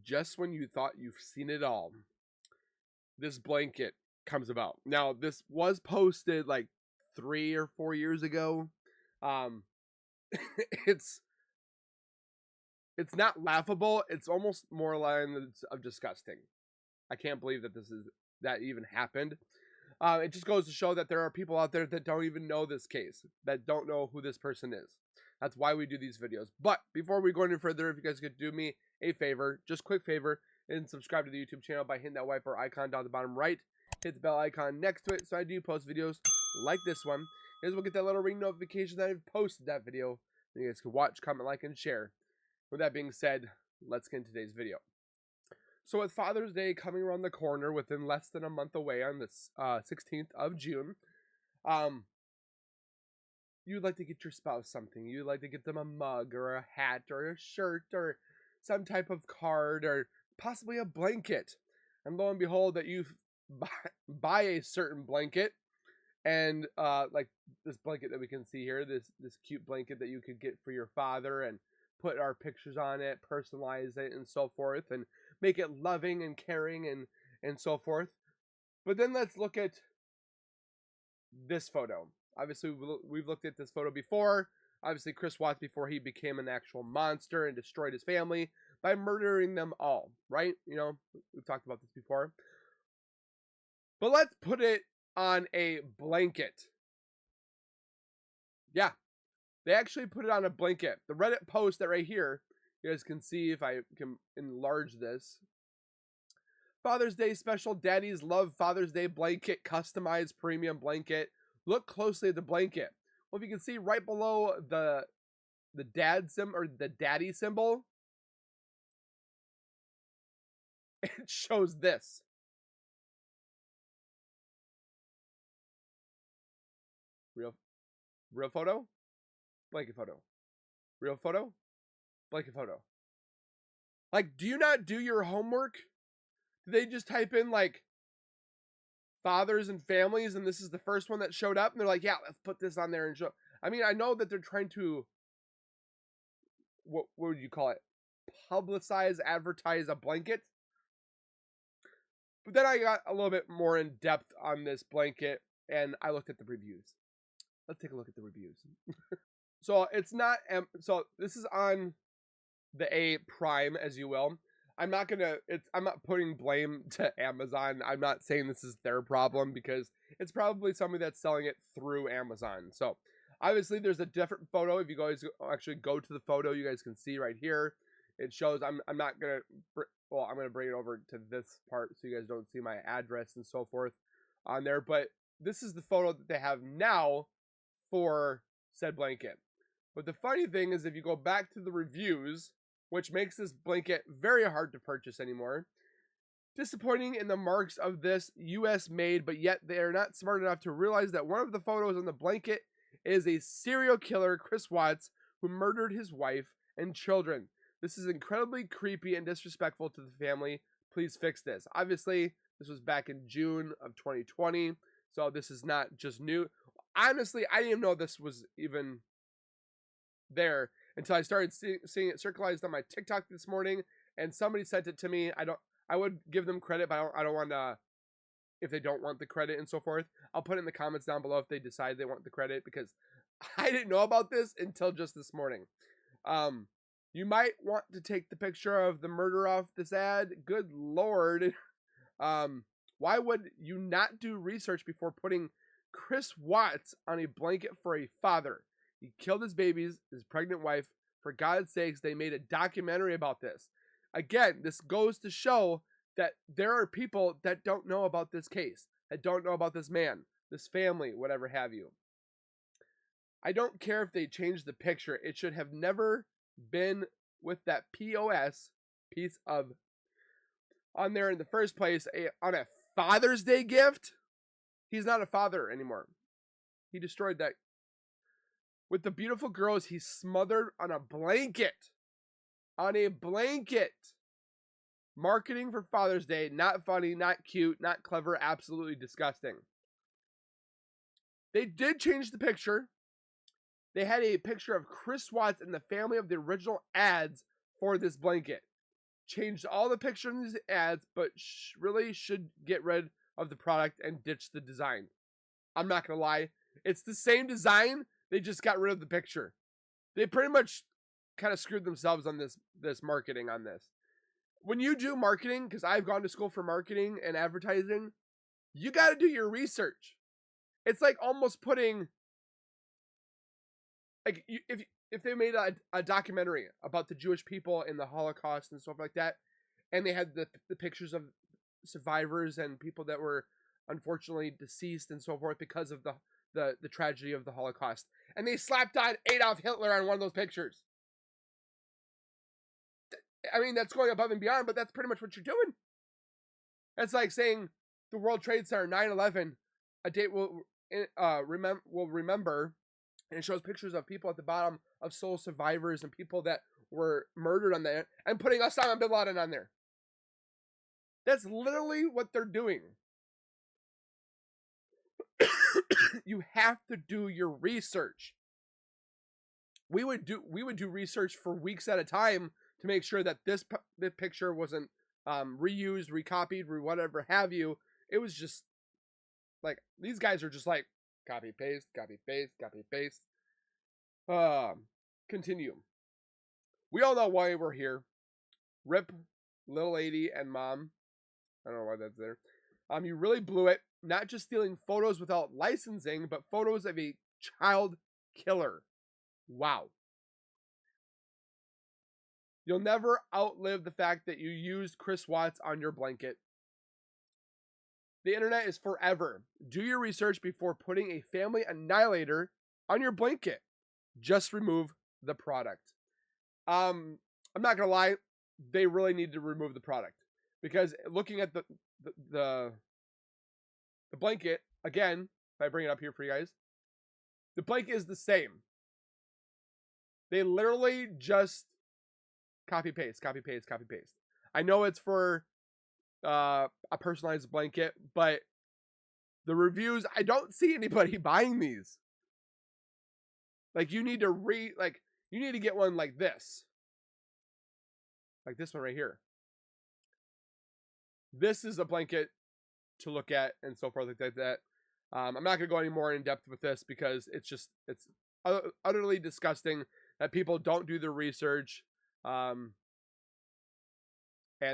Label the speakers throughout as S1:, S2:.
S1: just when you thought you've seen it all, this blanket comes about. Now, this was posted like 3 or 4 years ago. Um, it's not laughable. It's almost more lines of disgusting. I can't believe that even happened. It just goes to show that there are people out there that don't even know this case, that don't know who this person is. That's why we do these videos. But before we go any further, if you guys could do me a favor, just quick favor, and subscribe to the YouTube channel by hitting that white bar icon down the bottom right. Hit the bell icon next to it so I do post videos like this one. You guys will get that little ring notification that I've posted that video. And you guys can watch, comment, like, and share. With that being said, let's get into today's video. So with Father's Day coming around the corner within less than a month away on the 16th of June, you'd like to get your spouse something. You'd like to get them a mug or a hat or a shirt or some type of card or possibly a blanket. And lo and behold, that you buy a certain blanket, and like this blanket that we can see here, this cute blanket that you could get for your father and put our pictures on it, personalize it, and so forth, and make it loving and caring and so forth. But then let's look at this photo. Obviously, we've looked at this photo before. Obviously, Chris Watts, before he became an actual monster and destroyed his family by murdering them all, right? You know, we've talked about this before. But let's put it on a blanket. Yeah, they actually put it on a blanket. The Reddit post that right here, you guys can see if I can enlarge this. Father's Day special, Daddies Love Father's Day blanket, customized premium blanket. Look closely at the blanket. Well, if you can see right below the dad symbol or the daddy symbol, it shows this. Real photo, blanket photo. Real photo, blanket photo. Like, do you not do your homework? Do they just type in like fathers and families, and this is the first one that showed up, and they're like, yeah, let's put this on there and show. I mean, I know that they're trying to, what would you call it? Publicize, advertise a blanket. But then I got a little bit more in depth on this blanket, and I looked at the reviews. Let's take a look at the reviews. So it's not, so this is on the A Prime, as you will. I'm not putting blame to Amazon. I'm not saying this is their problem, because it's probably somebody that's selling it through Amazon. So obviously there's a different photo. If you guys actually go to the photo, you guys can see right here. It shows, I'm going to bring it over to this part so you guys don't see my address and so forth on there. But this is the photo that they have now for said blanket. But the funny thing is, if you go back to the reviews, which makes this blanket very hard to purchase anymore. Disappointing in the marks of this US made, but yet they are not smart enough to realize that one of the photos on the blanket is a serial killer, Chris Watts, who murdered his wife and children. This is incredibly creepy and disrespectful to the family. Please fix this. Obviously, this was back in June of 2020, so this is not just new. Honestly, I didn't even know this was even there until I started seeing it circularized on my TikTok this morning, and somebody sent it to me. I would give them credit, but I don't want to, if they don't want the credit and so forth. I'll put it in the comments down below if they decide they want the credit, because I didn't know about this until just this morning. You might want to take the picture of the murder off this ad. Good Lord. Why would you not do research before putting Chris Watts on a blanket for a father? He killed his babies, his pregnant wife. For God's sakes, they made a documentary about this. Again, this goes to show that there are people that don't know about this case, that don't know about this man, this family, whatever have you. I don't care if they changed the picture. It should have never been with that POS, piece of, on there in the first place, on a Father's Day gift. He's not a father anymore. He destroyed that. With the beautiful girls he smothered on a blanket. On a blanket. Marketing for Father's Day. Not funny, not cute, not clever, absolutely disgusting. They did change the picture. They had a picture of Chris Watts and the family of the original ads for this blanket. changed all the pictures in these ads, but really should get rid of the product and ditch the design. I'm not gonna lie, it's the same design. They just got rid of the picture. They pretty much kind of screwed themselves on this marketing on this. When you do marketing, because I've gone to school for marketing and advertising, you got to do your research. It's like almost putting, like, if they made a documentary about the Jewish people in the Holocaust and stuff like that, and they had the pictures of survivors and people that were unfortunately deceased and so forth because of the tragedy of the Holocaust, and they slapped on Adolf Hitler on one of those pictures. I mean, that's going above and beyond, but that's pretty much what you're doing. It's like saying the World Trade Center 9/11, a date we'll remember, and it shows pictures of people at the bottom of sole survivors and people that were murdered on there, and putting Osama bin Laden on there. That's literally what they're doing. You have to do your research. We would do research for weeks at a time to make sure that this picture wasn't reused, recopied, or whatever have you. It was just like, these guys are just like copy paste, copy paste, copy paste. Continue. We all know why we're here. Rip little lady and mom. I don't know why that's there. You really blew it. Not just stealing photos without licensing, but photos of a child killer. Wow. You'll never outlive the fact that you used Chris Watts on your blanket. The internet is forever. Do your research before putting a family annihilator on your blanket. Just remove the product. I'm not gonna lie, they really need to remove the product, because looking at the blanket again, if I bring it up here for you guys, the blanket is the same. They literally just copy paste, copy paste, copy paste. I know it's for a personalized blanket, but the reviews, I don't see anybody buying these. Like, you need to get one like this. Like this one right here. This is a blanket to look at and so forth like that. I'm not going to go any more in depth with this, because it's utterly disgusting that people don't do their research. And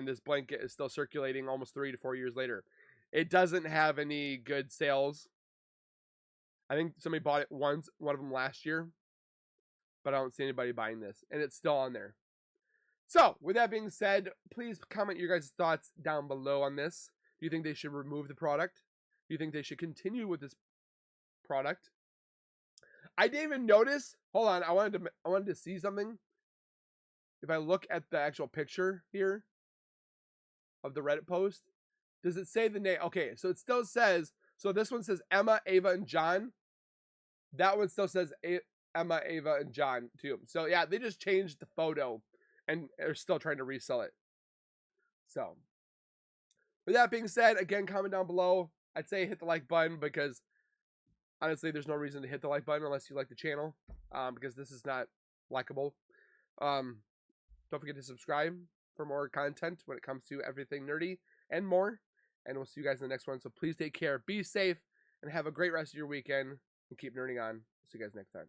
S1: this blanket is still circulating almost 3 to 4 years later. It doesn't have any good sales. I think somebody bought it one of them last year, but I don't see anybody buying this, and it's still on there. So, with that being said, please comment your guys' thoughts down below on this. Do you think they should remove the product? Do you think they should continue with this product? I didn't even notice. Hold on, I wanted to see something. If I look at the actual picture here of the Reddit post, does it say the name? Okay, so it still says, so this one says Emma, Ava, and John. That one still says Emma, Ava, and John too. So yeah, they just changed the photo and are still trying to resell it. So, with that being said, again, comment down below. I'd say hit the like button, because honestly, there's no reason to hit the like button unless you like the channel, because this is not likable. Don't forget to subscribe for more content when it comes to everything nerdy and more. And we'll see you guys in the next one. So please take care, be safe, and have a great rest of your weekend, and keep nerding on. See you guys next time.